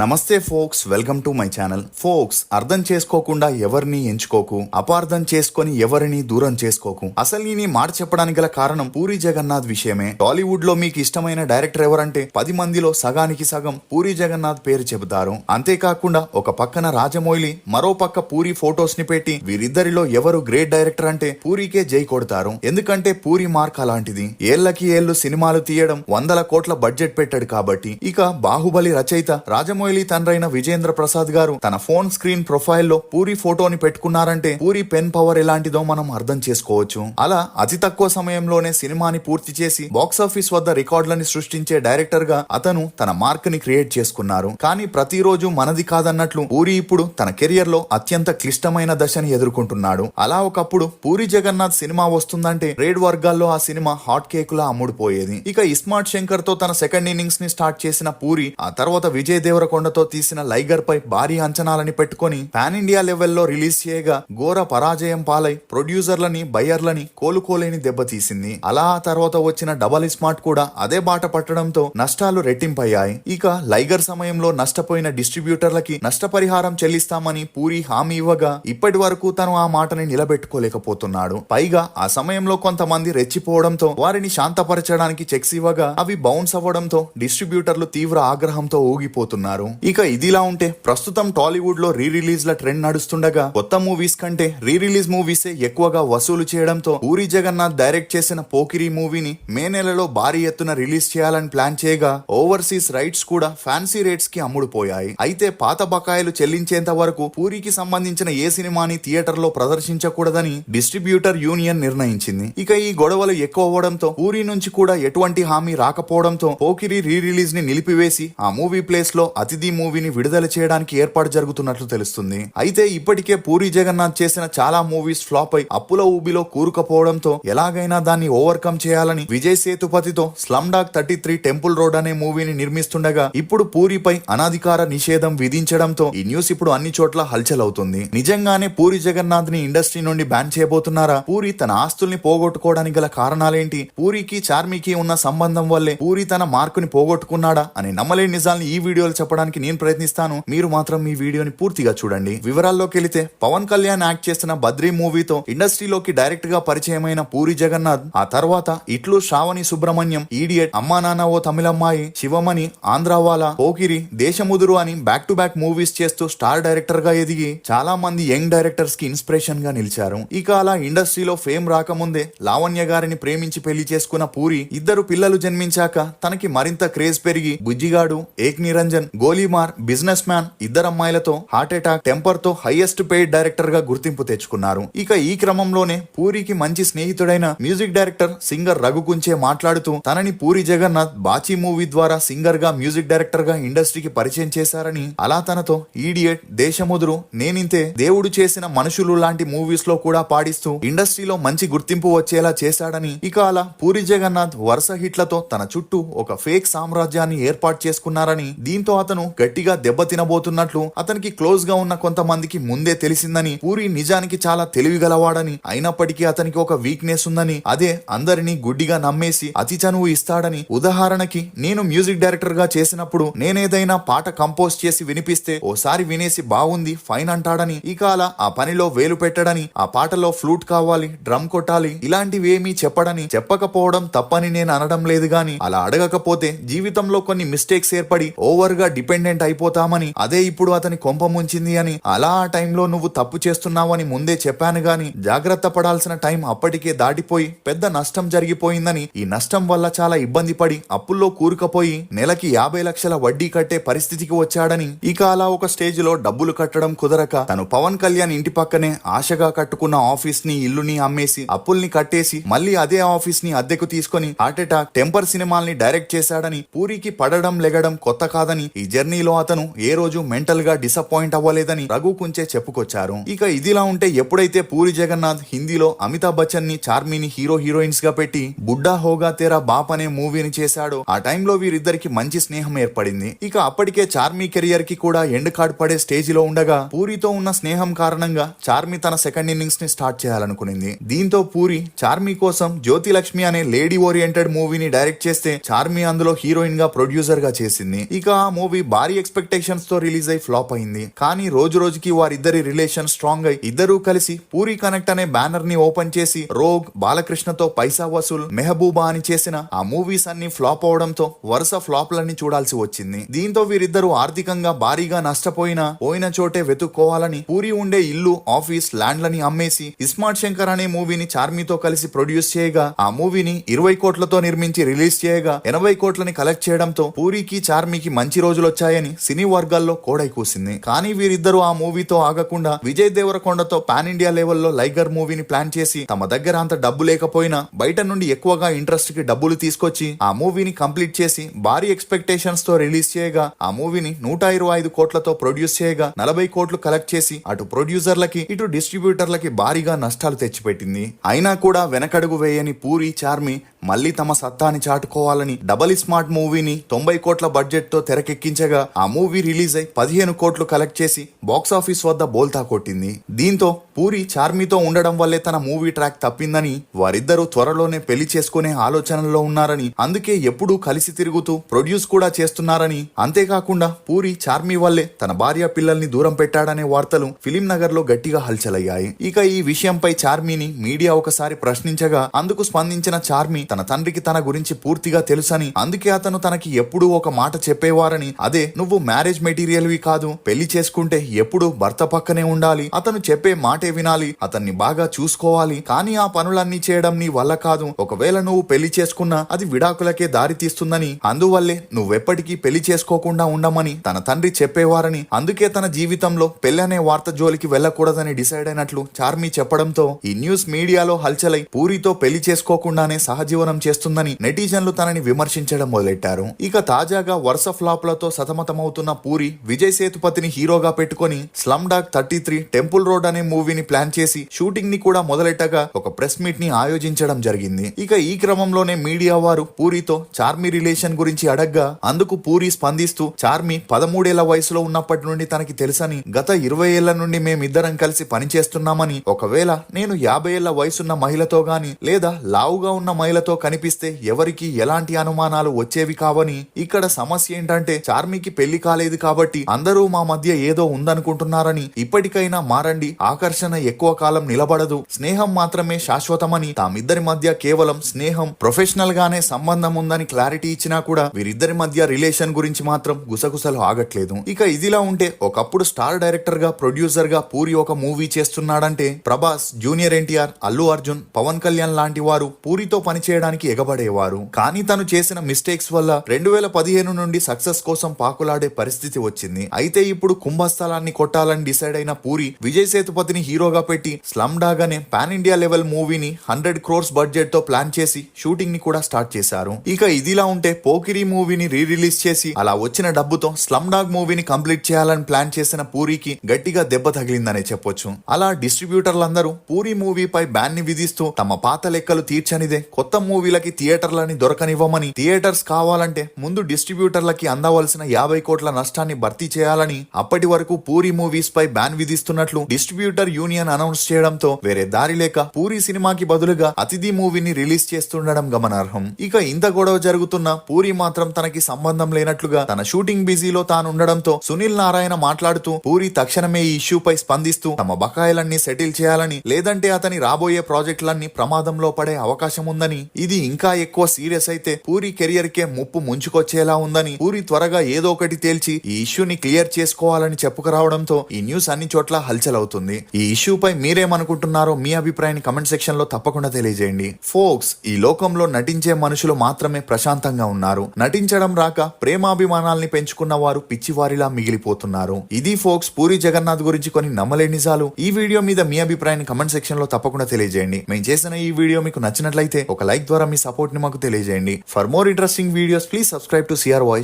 నమస్తే folks, welcome to my channel. Folks, అర్థం చేసుకోకుండా ఎవరిని ఎంచుకోకు, అపార్థం చేసుకొని ఎవరిని దూరం చేసుకోకు. అసలు ఈ మాట చెప్పడానికి గల కారణం పూరి జగన్నాథ్ విషయమే. టాలీవుడ్ లో మీకు ఇష్టమైన డైరెక్టర్ ఎవరంటే 10 మందిలో సగానికి సగం పూరి జగన్నాథ్ పేరు చెబుతారు. అంతేకాకుండా ఒక పక్కన రాజమౌళి, మరో పక్క పూరి ఫోటోస్ ని పెట్టి వీరిద్దరిలో ఎవరు గ్రేట్ డైరెక్టర్ అంటే పూరికే జై కొడతారు. ఎందుకంటే పూరి మార్క్ అలాంటిది. ఏళ్లకి ఏళ్లు సినిమాలు తీయడం, 100 కోట్ల బడ్జెట్ పెట్టాడు కాబట్టి. ఇక బాహుబలి రచయిత రాజమౌళి తండ్రైన విజేంద్ర ప్రసాద్ గారు తన ఫోన్ స్క్రీన్ ప్రొఫైల్ లో పూరి ఫోటోని పెట్టుకున్నారంటే పూరి పెన్ పవర్ ఎలాంటిదో మనం అర్థం చేసుకోవచ్చు. అలా అతి తక్కువ సమయంలోనే సినిమాని పూర్తి చేసి బాక్సాఫీస్ వద్ద రికార్డులని సృష్టించే డైరెక్టర్ గా అతను తన మార్క్ ని క్రియేట్ చేసుకున్నారు. కానీ ప్రతిరోజు మనది కాదన్నట్లు పూరి ఇప్పుడు తన కెరియర్ లో అత్యంత క్లిష్టమైన దశని ఎదుర్కొంటున్నాడు. అలా ఒకప్పుడు పూరి జగన్నాథ్ సినిమా వస్తుందంటే రేడ్ వర్గాల్లో ఆ సినిమా హాట్ కేక్ లా అమ్ముడుపోయేది. ఇక ఇస్మార్ట్ శంకర్ తో తన సెకండ్ ఇన్నింగ్స్ ని స్టార్ట్ చేసిన పూరి ఆ తర్వాత విజయ్ దేవరకొండతో తీసిన లైగర్ పై భారీ అంచనాలని పెట్టుకుని పాన్ ఇండియా లెవెల్లో రిలీజ్ చేయగా ఘోర పరాజయం పాలై ప్రొడ్యూసర్లని, బయ్యర్లని కోలుకోలేని దెబ్బతీసింది. అలా ఆ తర్వాత వచ్చిన డబల్ స్మార్ట్ కూడా అదే బాట పట్టడంతో నష్టాలు రెట్టింపయ్యాయి. ఇక లైగర్ సమయంలో నష్టపోయిన డిస్ట్రిబ్యూటర్లకి నష్టపరిహారం చెల్లిస్తామని పూరి హామీ ఇవ్వగా ఇప్పటి వరకు తను ఆ మాటని నిలబెట్టుకోలేకపోతున్నాడు. పైగా ఆ సమయంలో కొంతమంది రెచ్చిపోవడంతో వారిని శాంతపరచడానికి చెక్స్ ఇవ్వగా అవి బౌన్స్ అవ్వడంతో డిస్ట్రిబ్యూటర్లు తీవ్ర ఆగ్రహంతో ఊగిపోతున్నారు. ఇక ఇదిలా ఉంటే ప్రస్తుతం టాలీవుడ్ లో రీ రిలీజ్ ల ట్రెండ్ నడుస్తుండగా కొత్త మూవీస్ కంటే రీ రిలీజ్ మూవీసే ఎక్కువగా వసూలు చేయడంతో పూరి జగన్నాథ్ డైరెక్ట్ చేసిన పోకిరి మూవీని మే నెలలో భారీ ఎత్తున రిలీజ్ చేయాలని ప్లాన్ చేయగా ఓవర్సీస్ రైట్స్ కూడా ఫ్యాన్సీ రేట్స్ కి అమ్ముడుపోయాయి. అయితే పాత బకాయిలు చెల్లించేంత వరకు పూరికి సంబంధించిన ఏ సినిమాని థియేటర్ లో ప్రదర్శించకూడదని డిస్ట్రిబ్యూటర్ యూనియన్ నిర్ణయించింది. ఇక ఈ గొడవలు ఎక్కువ అవ్వడంతో పూరి నుంచి కూడా ఎటువంటి హామీ రాకపోవడంతో పోకిరి రీ రిలీజ్ ని నిలిపివేసి ఆ మూవీ ప్లేస్ లో అతిథి మూవీని విడుదల చేయడానికి ఏర్పాటు జరుగుతున్నట్లు తెలుస్తుంది. అయితే ఇప్పటికే పూరి జగన్నాథ్ చేసిన చాలా మూవీస్ ఫ్లాప్ అయి అప్పుల ఊబిలో కూరుకుపోవడంతో ఎలాగైనా దాన్ని ఓవర్కమ్ చేయాలని విజయ్ సేతుపతితో స్లమ్ డాగ్ 33 టెంపుల్ రోడ్ అనే మూవీని నిర్మిస్తుండగా ఇప్పుడు పూరిపై అనాధికార నిషేధం విధించడంతో ఈ న్యూస్ ఇప్పుడు అన్ని చోట్ల హల్చల్ అవుతుంది. నిజంగానే పూరి జగన్నాథ్ ని ఇండస్ట్రీ నుండి బ్యాన్ చేయబోతున్నారా? పూరి తన ఆస్తుల్ని పోగొట్టుకోవడానికి గల కారణాలేంటి? పూరికి చార్మికి ఉన్న సంబంధం వల్లే పూరి తన మార్కుని పోగొట్టుకున్నాడా అనే నమ్మలేని నిజాల్ని ఈ వీడియోలో చెప్పడానికి నేను ప్రయత్నిస్తాను. మీరు మాత్రం ఈ వీడియోని పూర్తిగా చూడండి. వివరాల్లోకి వెళితే పవన్ కళ్యాణ్ యాక్ట్ చేస్తున్న బద్రీ మూవీతో ఇండస్ట్రీలోకి డైరెక్ట్ గా పరిచయమైన పూరి జగన్నాథ్ ఆ తర్వాత ఇట్లు శ్రావణి సుబ్రహ్మణ్యం, ఈడియట్, అమ్మా నాన్న ఓ తమిళమ్మాయి, శివమణి, ఆంధ్రావాలా, పోకిరి, దేశముదురు అని బ్యాక్ టు బ్యాక్ మూవీస్ చేస్తూ స్టార్ డైరెక్టర్ గా ఎదిగి చాలా మంది యంగ్ డైరెక్టర్స్ కి ఇన్స్పిరేషన్ గా నిలిచారు. ఇక అలా ఇండస్ట్రీలో ఫేమ్ రాకముందే లావణ్య గారిని ప్రేమించి పెళ్లి చేసుకున్న పూరి 2 పిల్లలు జన్మించాక తనకి మరింత క్రేజ్ పెరిగి బుజ్జిగాడు, ఏక్ నిరంజన్, గోలీమార్, బిజినెస్ మ్యాన్, 2 అమ్మాయిలతో, హార్ట్ అటాక్, టెంపర్ తో హైయెస్ట్ పెయిడ్ డైరెక్టర్ గా గుర్తింపు తెచ్చుకున్నారు. ఇక ఈ క్రమంలోనే పూరికి మంచి స్నేహితుడైన music director, singer Raghu Kunche మాట్లాడుతూ తనని పూరి జగన్నాథ్ బాచీ మూవీ ద్వారా సింగర్ గా, మ్యూజిక్ డైరెక్టర్ గా ఇండస్ట్రీకి పరిచయం చేశారని, అలా తనతో ఈడియట్, దేశముదురు, నేనింతే, దేవుడు చేసిన మనుషులు లాంటి మూవీస్ లో కూడా పాడిస్తూ ఇండస్ట్రీలో మంచి గుర్తింపు వచ్చేలా చేశాడని, ఇక అలా పూరి జగన్నాథ్ వరుస హిట్లతో తన చుట్టూ ఒక ఫేక్ సామ్రాజ్యాన్ని ఏర్పాటు చేసుకున్నారని, దీంతో అతను గట్టిగా దెబ్బతినబోతున్నట్లు అతనికి క్లోజ్ గా ఉన్న కొంతమందికి ముందే తెలిసిందని, పూరి నిజానికి చాలా తెలివిగలవాడని, అయినప్పటికీ అతనికి ఒక వీక్నెస్ ఉందని, అదే అందరినీ గుడ్డిగా నమ్మేసి అతి చనువు ఇస్తాడని. ఉదాహరణకి నేను మ్యూజిక్ డైరెక్టర్ గా చేసినప్పుడు నేనేదైనా పాట కంపోజ్ చేసి వినిపిస్తే ఓసారి వినేసి బాగుంది, ఫైన్ అంటాడని, ఇక అలా ఆ పనిలో వేలు పెట్టడని, ఆ పాటలో ఫ్లూట్ కావాలి, డ్రమ్ కొట్టాలి, ఇలాంటివేమీ చెప్పడని. చెప్పకపోవడం తప్పని నేను అనడం లేదు గాని అలా అడగకపోతే జీవితంలో కొన్ని మిస్టేక్స్ ఏర్పడి ఓవర్ గా డిపెండెంట్ అయిపోతామని, అదే ఇప్పుడు అతని కొంప ముంచింది అని. అలా ఆ టైంలో నువ్వు తప్పు చేస్తున్నావని ముందే చెప్పాను గాని జాగ్రత్త పడాల్సిన టైం అప్పటికే దాటిపోయి పెద్ద నష్టం జరిగిపోయిందని, ఈ నష్టం వల్ల చాలా ఇబ్బంది పడి అప్పుల్లో కూరుకుపోయి నెలకి 50 లక్షల వడ్డీ కట్టే పరిస్థితికి వచ్చాడని. ఇక అలా ఒక స్టేజ్ లో డబ్బులు కట్టడం కుదరక తను పవన్ కళ్యాణ్ ఇంటి పక్కనే ఆశగా కట్టుకున్న ఆఫీస్ ని, ఇల్లుని అమ్మేసి అప్పుల్ని కట్టేసి మళ్ళీ అదే ఆఫీస్ ని అద్దెకు తీసుకుని హార్ట్ అటాక్, టెంపర్ సినిమాల్ని డైరెక్ట్ చేశాడని. పూరికి పడడం లెగడం కొత్త కాదని, ఈ జర్నీలో అతను ఏ రోజు మెంటల్ గా డిసప్పాయింట్ అవ్వలేదని రఘు కుంచే చెప్పుకొచ్చారు. ఇక ఇదిలా ఉంటే ఎప్పుడైతే పూరి జగన్నాథ్ హిందీలో అమితాబ్ బచ్చన్ ని, చార్మిని హీరోయిన్స్ గా పెట్టి బుడ్డా హోగా తేరా బాప్ అనే మూవీని చేశాడో ఆ టైంలో వీరిద్దరికి మంచి స్నేహం ఏర్పడింది. ఇక అప్పటికే చార్మి కెరియర్ కి కూడా ఎండ్ కార్డ్ పడే స్టేజ్ లో ఉండగా పూరితో ఉన్న స్నేహం కారణంగా చార్మి తన సెకండ్ ఇన్నింగ్స్ ని స్టార్ట్ చేయాలనుకునింది. దీంతో పూరి చార్మి కోసం జ్యోతి లక్ష్మి అనే లేడీ ఓరియంటెడ్ మూవీని డైరెక్ట్ చేస్తే చార్మి అందులో హీరోయిన్ గా ప్రొడ్యూసర్ గా చేసింది. ఇక ఆ మూవీ భారీ ఎక్స్పెక్టేషన్స్ తో రిలీజ్ అయి ఫ్లాప్ అయింది. కానీ రోజు రోజుకి వారిద్దరి రిలేషన్ స్ట్రాంగ్ అయి ఇద్దరూ కలిసి పూరి కనెక్ట్ అనే బ్యానర్ ని ఓపెన్ చేసి రోగ్, బాలకృష్ణతో పైసా వసూల్, మెహబూబా అని చేసిన ఆ మూవీస్ అన్ని ఫ్లాప్ అవడంతో వరుస ఫ్లాప్లన్నీ చూడాల్సి వచ్చింది. దీంతో వీరిద్దరూ ఆర్థికంగా భారీగా నష్టపోయినా పోయిన చోటే వెతుక్కోవాలని పూరి ఉండే ఇల్లు, ఆఫీస్, ల్యాండ్లని అమ్మేసి ఇస్మార్ట్ శంకర్ అనే మూవీని చార్మీతో కలిసి ప్రొడ్యూస్ చేయగా ఆ మూవీని 20 కోట్లతో నిర్మించి రిలీజ్ చేయగా 80 కోట్లని కలెక్ట్ చేయడంతో పూరికి, చార్మీకి మంచి రోజులు వచ్చాయని సినీ వర్గాల్లో కోడై కూసింది. కానీ వీరిద్దరూ ఆ మూవీతో ఆగకుండా విజయ్ దేవరకొండతో పాన్ ఇండియా లెవెల్లో లైగర్ మూవీని ప్లాన్ చేసి తమ దగ్గర అంత డబ్బు లేకపోయినా బయట నుండి ఎక్కువగా ఇంట్రెస్ట్ కి డబ్బులు తీసుకొచ్చి ఆ మూవీని కంప్లీట్ చేసి భారీ ఎక్స్పెక్టేషన్స్ తో రిలీజ్ చేయగా ఆ మూవీని 125 కోట్లతో ప్రొడ్యూస్ చేయగా 40 కోట్లు కలెక్ట్ చేసి అటు ప్రొడ్యూసర్లకి ఇటు డిస్ట్రిబ్యూటర్లకి భారీగా నష్టాలు తెచ్చిపెట్టింది. అయినా కూడా వెనకడుగు వేయని పూరి, చార్మి మళ్లీ తమ సత్తాని చాటుకోవాలని డబల్ స్మార్ట్ మూవీని 90 కోట్ల బడ్జెట్ తో తెరకెక్కించగా ఆ మూవీ రిలీజ్ అయి 15 కోట్లు కలెక్ట్ చేసి బాక్సాఫీస్ వద్ద బోల్తా కొట్టింది. దీంతో పూరి చార్మితో ఉండడం వల్లే తన మూవీ ట్రాక్ తప్పిందని, వారిద్దరూ త్వరలోనే పెళ్లి చేసుకునే ఆలోచనలో ఉన్నారని, అందుకే ఎప్పుడూ కలిసి తిరుగుతూ ప్రొడ్యూస్ కూడా చేస్తున్నారని, అంతేకాకుండా పూరి చార్మి వల్లే తన భార్య పిల్లల్ని దూరం పెట్టాడనే వార్తలు ఫిలిం నగర్ లో గట్టిగా హల్చలయ్యాయి. ఇక ఈ విషయంపై చార్మిని మీడియా ఒకసారి ప్రశ్నించగా అందుకు స్పందించిన చార్మి తన తండ్రికి తన గురించి పూర్తిగా తెలుసని, అందుకే అతను తనకి ఎప్పుడూ ఒక మాట చెప్పేవారని, అదే నువ్వు మ్యారేజ్ మెటీరియల్వి కాదు, పెళ్లి చేసుకుంటే ఎప్పుడూ భర్త పక్కనే ఉండాలి, అతను చెప్పే మాటే వినాలి, అతన్ని బాగా చూసుకోవాలి, కానీ ఆ పనులన్నీ చేయడం నీ వల్ల కాదు, ఒకవేళ నువ్వు పెళ్లి చేసుకున్నా అది విడాకులకే దారి తీస్తుందని, అందువల్లే నువ్వెప్పటికీ పెళ్లి చేసుకోకుండా ఉండమని తన తండ్రి చెప్పేవారని, అందుకే తన జీవితంలో పెళ్లనే వార్త జోలికి వెళ్లకూడదని డిసైడ్ అయినట్లు చార్మి చెప్పడంతో ఈ న్యూస్ మీడియాలో హల్చలై పూరితో పెళ్లి చేసుకోకుండానే సహజీవనం చేస్తుందని నెటిజన్లు తనని విమర్శించడం మొదలెట్టారు. ఇక తాజాగా వరుస ఫ్లాప్లతో సతమతమవుతున్న పూరి విజయ్ సేతుపతిని హీరోగా పెట్టుకుని స్లమ్ డాగ్ 33 టెంపుల్ రోడ్ అనే మూవీని ప్లాన్ చేసి షూటింగ్ ని కూడా మొదలెట్టగా ఒక ప్రెస్ మీట్ ని ఆయోజించడం జరిగింది. ఇక ఈ క్రమంలోనే మీడియా వారు పూరితో చార్మి రిలేషన్ గురించి అడగ్గా అందుకు పూరి స్పందిస్తూ చార్మి 13 ఏళ్ల వయసులో ఉన్నప్పటి నుండి తనకి తెలుసని, గత 20 ఏళ్ల నుండి మేమిద్దరం కలిసి పనిచేస్తున్నామని, ఒకవేళ నేను 50 ఏళ్ల వయసున్న మహిళతో గాని లేదా లావుగా ఉన్న మహిళతో కనిపిస్తే ఎవరికి ఎలాంటి అనుమానాలు వచ్చేవి కావని, ఇక్కడ సమస్య ఏంటంటే చార్మికి పెళ్లి కాలేదు కాబట్టి అందరూ మా మధ్య ఏదో ఉందనుకుంటున్నారని, ఇప్పటికైనా మారండి, ఆకర్షణ ఎక్కువ కాలం నిలబడదు, స్నేహం మాత్రమే శాశ్వతమని, తామిద్దరి మధ్య కేవలం స్నేహం, ప్రొఫెషనల్ గానే సంబంధం ఉందని క్లారిటీ ఇచ్చినా కూడా వీరిద్దరి మధ్య రిలేషన్ గురించి మాత్రం గుసగుసలు ఆగట్లేదు. ఇక ఇదిలా ఉంటే ఒకప్పుడు స్టార్ డైరెక్టర్ గా, ప్రొడ్యూసర్ గా పూరి ఒక మూవీ చేస్తున్నాడంటే ప్రభాస్, జూనియర్ ఎన్టీఆర్, అల్లు అర్జున్, పవన్ కళ్యాణ్ లాంటి వారు పూరితో పనిచేయడానికి ఎగబడేవారు. కానీ తను చేసిన మిస్టేక్స్ వల్ల 2015 నుండి సక్సెస్ కోసం పాకులాడే పరిస్థితి వచ్చింది. అయితే ఇప్పుడు కుంభస్థలాన్ని కొట్టాలని డిసైడ్ అయిన పూరి విజయ్ సేతుపతిని హీరోగా పెట్టి స్లమ్ డాగ్ అనే పాన్ ఇండియా లెవెల్ మూవీని 100 crores బడ్జెట్ తో ప్లాన్ చేసి షూటింగ్ ని కూడా స్టార్ట్ చేశారు. ఇక ఇదిలా ఉంటే పోకిరి మూవీని రిలీజ్ చేసి అలా వచ్చిన డబ్బుతో స్లమ్ డాగ్ మూవీని కంప్లీట్ చేయాలని ప్లాన్ చేసిన పూరికి గట్టిగా దెబ్బ తగిలిందనే చెప్పొచ్చు. అలా డిస్ట్రిబ్యూటర్లందరూ పూరి మూవీపై బ్యాన్ ని విధిస్తూ తమ పాత లెక్కలు తీర్చనిదే కొత్త మూవీలకి థియేటర్లని దొరకనివ్వమని, థియేటర్స్ కావాలంటే ముందు డిస్ట్రిబ్యూటర్లకి అందవలసిన 50 కోట్ల నష్టాన్ని భర్తీ చేయాలని, అప్పటి వరకు పూరి మూవీస్ పై బ్యాన్ విధిస్తున్నట్లు డిస్ట్రిబ్యూటర్ యూనియన్ అనౌన్స్ చేయడంతో వేరే దారి లేక పూరి సినిమాకి బదులుగా అతిథి మూవీని రిలీజ్ చేస్తుండడం గమనార్హం. ఇక ఇంత గొడవ జరుగుతున్న పూరి మాత్రం తనకి సంబంధం లేనట్లుగా తన షూటింగ్ బిజీలో తానుండడంతో సునీల్ నారాయణ మాట్లాడుతూ పూరి తక్షణమే ఈ ఇష్యూపై స్పందిస్తూ తమ బకాయిలన్నీ సెటిల్ చేయాలని, లేదంటే అతని రాబోయే ప్రాజెక్టులన్నీ ప్రమాదంలో పడే అవకాశం ఉందని, ఇది ఇంకా ఎక్కువ సీరియస్ అయితే పూరి కెరియర్ కే ముప్పు ముంచుకొచ్చేలా ఉందని, పూరి త్వరగా ఏదో ఒకటి తేల్చి ఈ ఇష్యూని క్లియర్ చేసుకోవాలని చెప్పుకురావడంతో ఈ న్యూస్ అన్ని చోట్ల హల్చల్ అవుతుంది. ఈ ఇష్యూపై మీరేమనుకుంటున్నారో మీ అభిప్రాయాన్ని కమెంట్ సెక్షన్ లో తప్పకుండా తెలియజేయండి. ఫోక్స్, ఈ లోకంలో నటించే మనుషులు మాత్రమే ప్రశాంతంగా ఉన్నారు, నటించడం రాక ప్రేమాభిమానాల్ని పెంచుకున్న వారు పిచ్చివారిలా మిగిలిపోతున్నారు. ఇది ఫోక్స్ పూరి జగన్నాథ్ గురించి కొన్ని నమ్మలేని నిజాలు. ఈ వీడియో మీద మీ అభిప్రాయాన్ని కమెంట్ సెక్షన్ లో తప్పకుండా తెలియజేయండి. మేము చేసిన ఈ వీడియో మీకు నచ్చినట్లయితే ఒక లైక్ ద్వారా మీ సపోర్ట్ ని మాకు తెలియజేయండి. For more interesting videos please subscribe to CR voice.